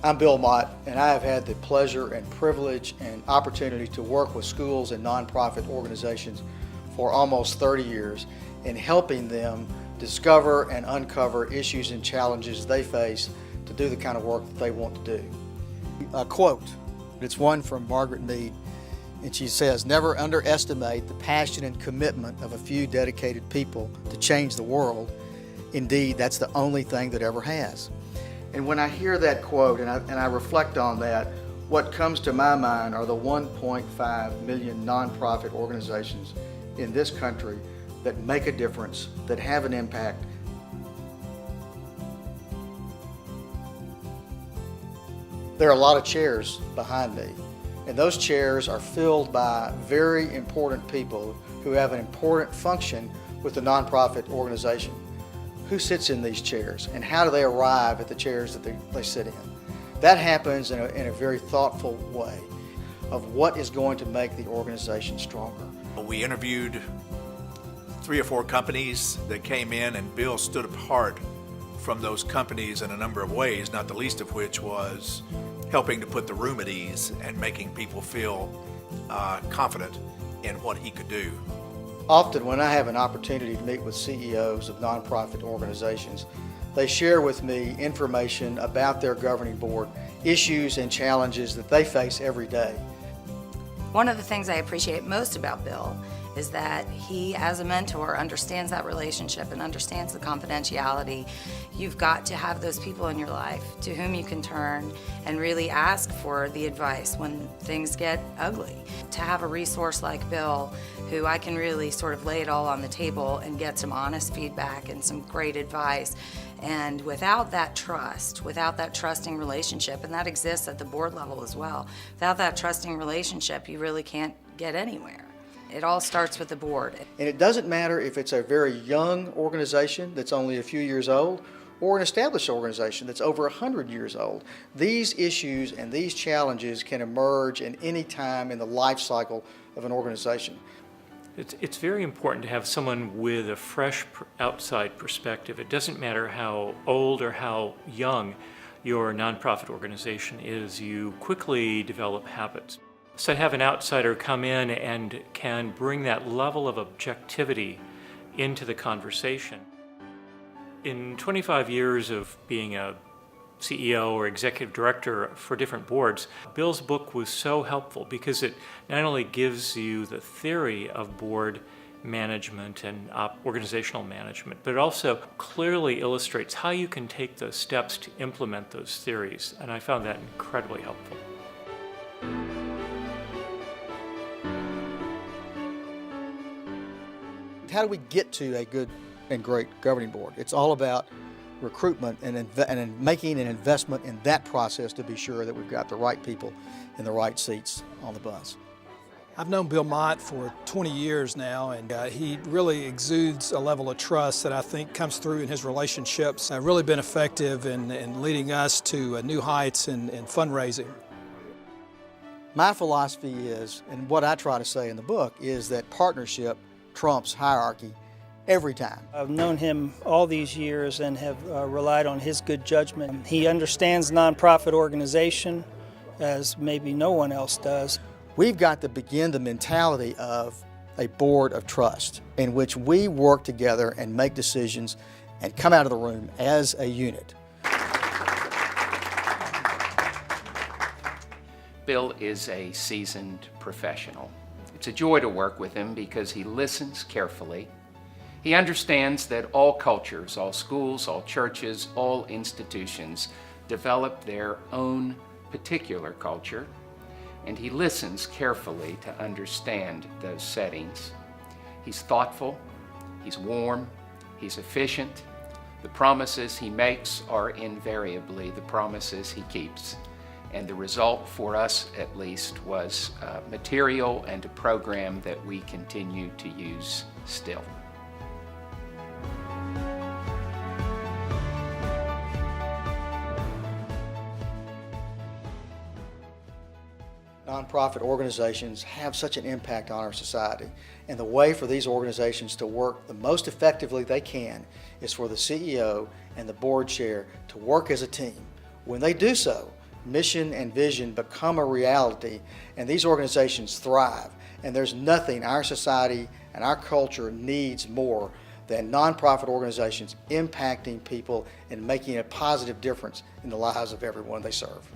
I'm Bill Mott, and I have had the pleasure and privilege and opportunity to work with schools and nonprofit organizations for almost 30 years in helping them discover and uncover issues and challenges they face to do the kind of work that they want to do. A quote, it's one from Margaret Mead, and she says, "Never underestimate the passion and commitment of a few dedicated people to change the world. Indeed, that's the only thing that ever has." And when I hear that quote and I reflect on that, what comes to my mind are the 1.5 million nonprofit organizations in this country that make a difference, that have an impact. There are a lot of chairs behind me, and those chairs are filled by very important people who have an important function with the nonprofit organization. Who sits in these chairs, and how do they arrive at the chairs that they sit in? That happens in a very thoughtful way of what is going to make the organization stronger. We interviewed 3 or 4 companies that came in, and Bill stood apart from those companies in a number of ways, not the least of which was helping to put the room at ease and making people feel confident in what he could do. Often when I have an opportunity to meet with CEOs of nonprofit organizations, they share with me information about their governing board, issues and challenges that they face every day. One of the things I appreciate most about Bill is that he, as a mentor, understands that relationship and understands the confidentiality. You've got to have those people in your life to whom you can turn and really ask for the advice when things get ugly. To have a resource like Bill, who I can really sort of lay it all on the table and get some honest feedback and some great advice. And without that trusting relationship, and that exists at the board level as well, without that trusting relationship, you really can't get anywhere. It all starts with the board. And it doesn't matter if it's a very young organization that's only a few years old or an established organization that's over 100 years old. These issues and these challenges can emerge at any time in the life cycle of an organization. It's very important to have someone with a fresh outside perspective. It doesn't matter how old or how young your nonprofit organization is, you quickly develop habits. So to have an outsider come in and can bring that level of objectivity into the conversation. In 25 years of being a CEO or executive director for different boards, Bill's book was so helpful because it not only gives you the theory of board management and organizational management, but it also clearly illustrates how you can take those steps to implement those theories, and I found that incredibly helpful. How do we get to a good and great governing board? It's all about recruitment and making an investment in that process to be sure that we've got the right people in the right seats on the bus. I've known Bill Mott for 20 years now, and he really exudes a level of trust that I think comes through in his relationships. Really been effective in leading us to new heights in fundraising. My philosophy is, and what I try to say in the book, is that partnership trumps hierarchy every time. I've known him all these years and have relied on his good judgment. He understands nonprofit organization as maybe no one else does. We've got to begin the mentality of a board of trust in which we work together and make decisions and come out of the room as a unit. Bill is a seasoned professional. It's a joy to work with him because he listens carefully. He understands that all cultures, all schools, all churches, all institutions develop their own particular culture, and he listens carefully to understand those settings. He's thoughtful, he's warm, he's efficient. The promises he makes are invariably the promises he keeps. And the result for us, at least, was material and a program that we continue to use still. Nonprofit organizations have such an impact on our society, and the way for these organizations to work the most effectively they can is for the CEO and the board chair to work as a team. When they do so, mission and vision become a reality, and these organizations thrive. And there's nothing our society and our culture needs more than nonprofit organizations impacting people and making a positive difference in the lives of everyone they serve.